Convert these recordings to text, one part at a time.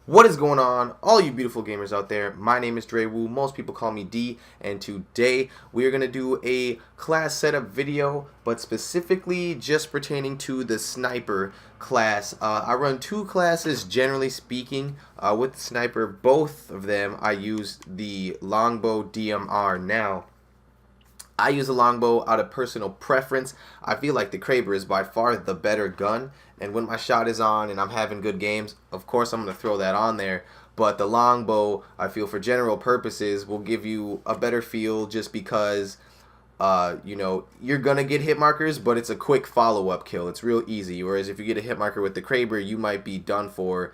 What is going on, all you beautiful gamers out there? My name is DreWooo. Most people call me D, and today we are going to do a class setup video, but specifically just pertaining to the sniper class. I run two classes, generally speaking, with the sniper. Both of them I use the Longbow DMR. Now, I use a longbow out of personal preference. I feel like the Kraber is by far the better gun, and when my shot is on and I'm having good games, of course I'm going to throw that on there. But the longbow, I feel for general purposes, will give you a better feel just because, you're going to get hit markers, but it's a quick follow-up kill. It's real easy, whereas if you get a hit marker with the Kraber, you might be done for,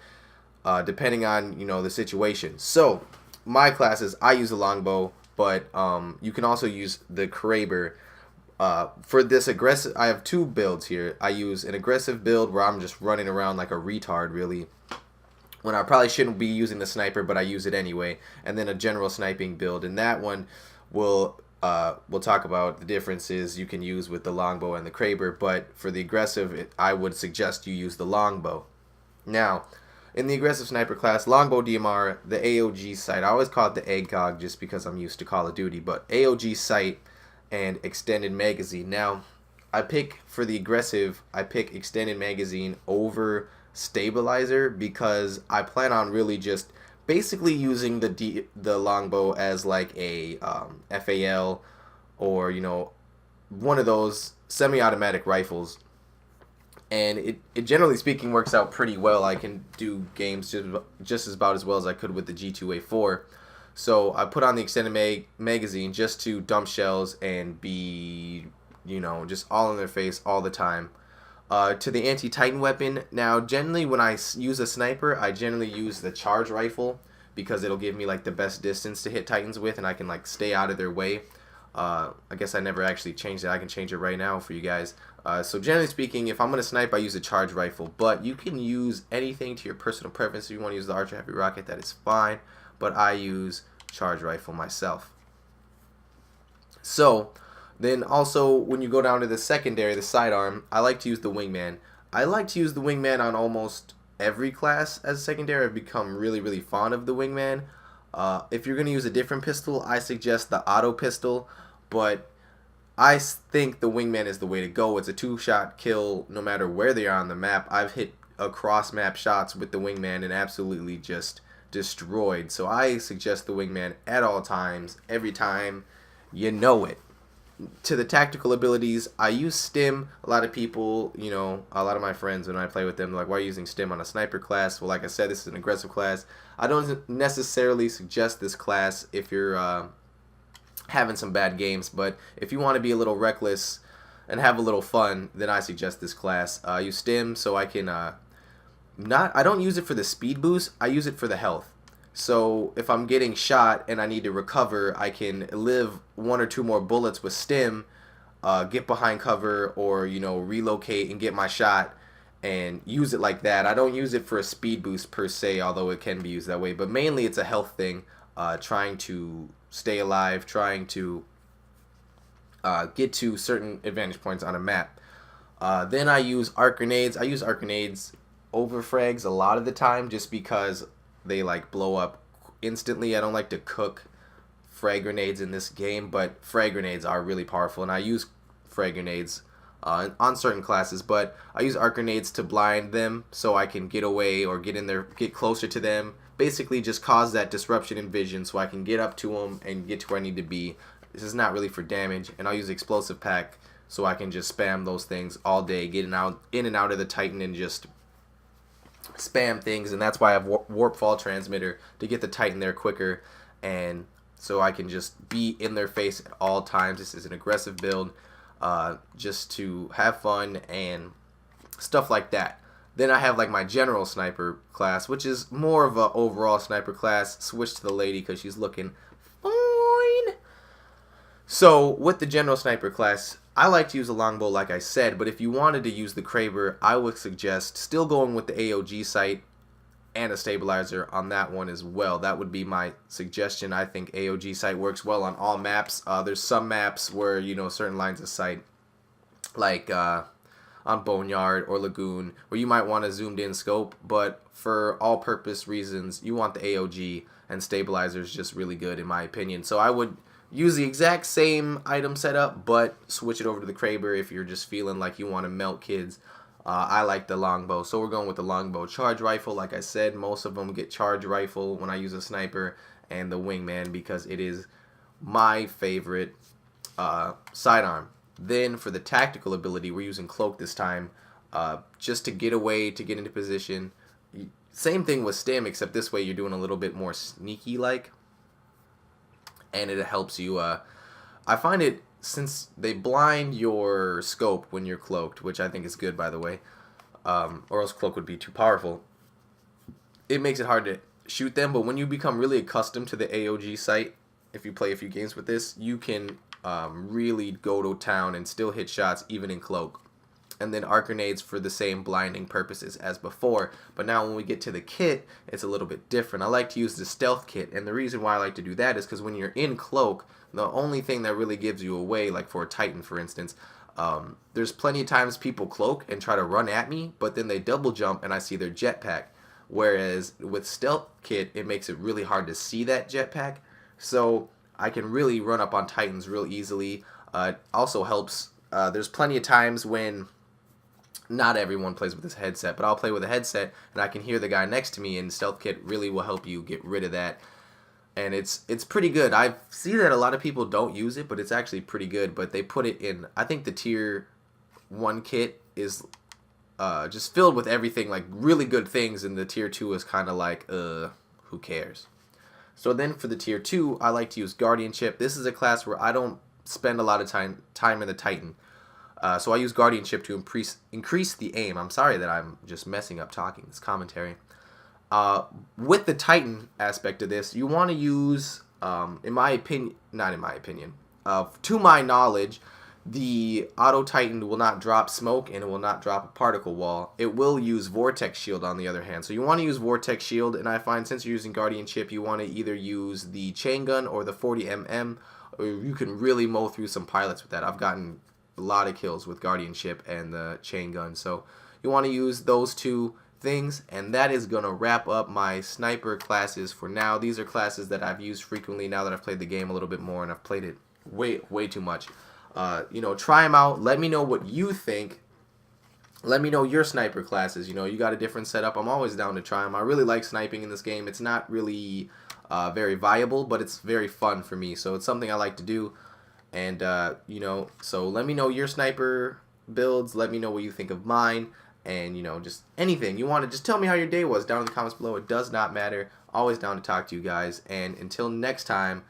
depending on, the situation. So, my classes, I use a longbow, but you can also use the Kraber. For this aggressive, I have two builds here. I use an aggressive build where I'm just running around like a retard, really, when I probably shouldn't be using the sniper, but I use it anyway. And then a general sniping build, and that one we'll talk about the differences you can use with the longbow and the Kraber. But for the aggressive, I would suggest you use the longbow. Now, in the aggressive sniper class, Longbow DMR, the AOG sight, I always call it the AGOG just because I'm used to Call of Duty, but AOG sight and extended magazine. Now, for the aggressive, I pick extended magazine over stabilizer because I plan on really just basically using the longbow as like a FAL or, one of those semi-automatic rifles. And it generally speaking works out pretty well. I can do games just about as well as I could with the G2A4. So I put on the extended magazine just to dump shells and be, just all in their face all the time. To the anti-Titan weapon, now generally when I use a sniper, I generally use the charge rifle because it'll give me like the best distance to hit Titans with, and I can like stay out of their way. I guess I never actually changed it. I can change it right now for you guys. So generally speaking, if I'm going to snipe, I use a charge rifle. But you can use anything to your personal preference. If you want to use the Archer Heavy Rocket, that is fine. But I use charge rifle myself. So then also when you go down to the secondary, the sidearm, I like to use the wingman. I like to use the wingman on almost every class as a secondary. I've become really, really fond of the wingman. If you're going to use a different pistol, I suggest the auto pistol, but I think the wingman is the way to go. It's a two-shot kill no matter where they are on the map. I've hit across map shots with the wingman and absolutely just destroyed. So I suggest the wingman at all times, every time you know it. To the tactical abilities, I use stim. A lot of people, a lot of my friends, when I play with them, they're like, why are you using stim on a sniper class? Well, like I said, this is an aggressive class. I don't necessarily suggest this class if you're having some bad games, but if you want to be a little reckless and have a little fun, then I suggest this class. I use stim so I can I don't use it for the speed boost, I use it for the health. So if I'm getting shot and I need to recover, I can live one or two more bullets with stim, get behind cover, or relocate and get my shot and use it like that. I don't use it for a speed boost per se, although it can be used that way, but mainly it's a health thing, trying to stay alive, trying to get to certain advantage points on a map. Then I use arc grenades. I use arc grenades over frags a lot of the time just because they like blow up instantly. I don't like to cook frag grenades in this game, but frag grenades are really powerful, and I use frag grenades on certain classes, but I use arc grenades to blind them so I can get away or get in there, get closer to them, basically just cause that disruption in vision so I can get up to them and get to where I need to be. This is not really for damage, and I'll use explosive pack so I can just spam those things all day, getting in and out of the Titan and just spam things. And that's why I have warp fall transmitter to get the Titan there quicker, and so I can just be in their face at all times. This is an aggressive build, just to have fun and stuff like that. Then I have like my general sniper class, which is more of a overall sniper class. Switch to the lady because she's looking fine. So with the general sniper class, I like to use a longbow like I said, but if you wanted to use the Kraber, I would suggest still going with the AOG sight and a stabilizer on that one as well. That would be my suggestion. I think AOG sight works well on all maps. There's some maps where certain lines of sight, like on Boneyard or Lagoon, where you might want a zoomed in scope, but for all purpose reasons, you want the AOG, and Stabilizer is just really good in my opinion. So I would use the exact same item setup, but switch it over to the Kraber if you're just feeling like you want to melt kids. I like the longbow, so we're going with the longbow charge rifle. Like I said, most of them get charge rifle when I use a sniper, and the wingman because it is my favorite sidearm. Then for the tactical ability, we're using cloak this time, just to get away, to get into position. Same thing with stim, except this way you're doing a little bit more sneaky like, and it helps you. I find it, since they blind your scope when you're cloaked, which I think is good by the way, or else cloak would be too powerful. It makes it hard to shoot them, but when you become really accustomed to the AOG sight, if you play a few games with this, you can really go to town and still hit shots even in cloak. And then arc grenades for the same blinding purposes as before. But now when we get to the kit, it's a little bit different. I like to use the stealth kit, and the reason why I like to do that is because when you're in cloak, the only thing that really gives you away, like for a Titan for instance, there's plenty of times people cloak and try to run at me, but then they double jump and I see their jetpack. Whereas with stealth kit, it makes it really hard to see that jetpack. So I can really run up on Titans real easily. It also helps, there's plenty of times when not everyone plays with this headset, but I'll play with a headset and I can hear the guy next to me, and stealth kit really will help you get rid of that. And it's pretty good. I see that a lot of people don't use it, but it's actually pretty good. But they put it in, I think the tier 1 kit is just filled with everything, like really good things, and the tier 2 is kind of like, who cares? So then for the tier 2, I like to use Guardianship. This is a class where I don't spend a lot of time in the Titan. So I use Guardianship to increase the aim. I'm sorry that I'm just messing up talking this commentary. With the Titan aspect of this, you want to use, in my opinion, not in my opinion, to my knowledge, the Auto Titan will not drop smoke and it will not drop a particle wall. It will use Vortex Shield on the other hand. So you want to use Vortex Shield, and I find since you're using Guardianship, you want to either use the chain gun or the 40mm, or you can really mow through some pilots with that. I've gotten a lot of kills with Guardianship and the chain gun. So you want to use those two things, and that is going to wrap up my sniper classes for now. These are classes that I've used frequently now that I've played the game a little bit more, and I've played it way too much. Try them out. Let me know what you think. Let me know your sniper classes. You got a different setup. I'm always down to try them. I really like sniping in this game. It's not really very viable, but it's very fun for me. So it's something I like to do. And, so let me know your sniper builds. Let me know what you think of mine. And, just anything you want to, just tell me how your day was down in the comments below. It does not matter. Always down to talk to you guys. And until next time,